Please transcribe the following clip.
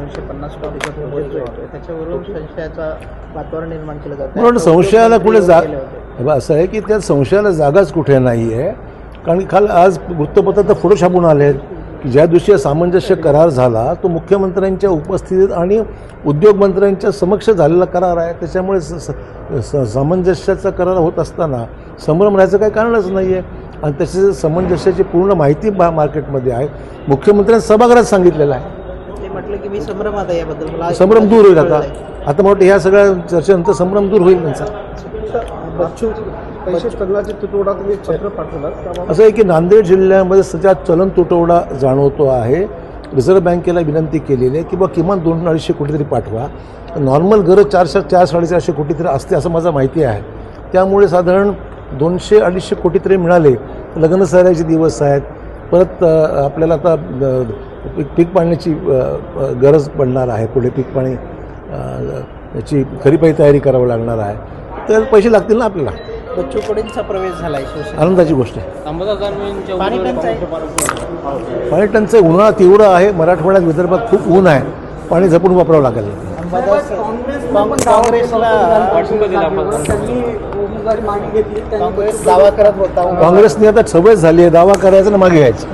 250 कोटीचा प्रोजेक्ट जो आहे त्याच्यावरून संशयाचा वातावरण निर्माण केलं जातं. म्हणून संशयाला कुठे असं आहे की त्या संशयाला जागाच कुठे नाही आहे. कारण काल आज वृत्तपत्रात फोटो छापून आले की ज्या दिवशी सामंजस्य करार झाला तो मुख्यमंत्र्यांच्या उपस्थितीत आणि उद्योग मंत्र्यांच्या समक्ष झालेला करार आहे. त्याच्यामुळे सामंजस्याचा करार होत असताना संभ्रम राहायचं काही कारणच नाही आहे. आणि त्याची सामंजस्याची पूर्ण माहिती मार्केटमध्ये आहे. मुख्यमंत्र्यांनी सभागृहात सांगितलेलं आहे. ते म्हटलं की मी संभ्रमात आहे याबद्दल मला संभ्रम दूर होईल. आता मला वाटतं ह्या सगळ्या चर्चेनंतर संभ्रम दूर होईल त्यांचा. पैसे चलनाचे तुटवडा तुम्ही पत्र पाठवलं असं आहे की नांदेड जिल्ह्यामध्ये सध्या चलन तुटवडा जाणवतो आहे. रिझर्व्ह बँकेला विनंती केलेली आहे की बा किमान 200-250 कोटी तरी पाठवा. नॉर्मल गरज 400-450 कोटी तरी असते असं माझं माहिती आहे. त्यामुळे साधारण 200-250 कोटी तरी मिळाले. लग्न सरायचे दिवस आहेत. परत आपल्याला आता पीक पाण्याची गरज पडणार आहे. पुढे पीक पाणी याची खरीपाची तयारी करावी लागणार आहे. तर पैसे लागतील ना आपल्याला. बच्चू कडूंचा प्रवेश झाला आहे. आनंदाची गोष्ट आहे. पाणी टंचाई पाणी टंचाई उन्हाळा तीव्र आहे. मराठवाड्यात विदर्भात खूप ऊन आहे. पाणी जपून वापरावं लागेल. काँग्रेस दावा करत होता. काँग्रेसने आता सवय झाली आहे दावा करायचा ना मागे यायचं.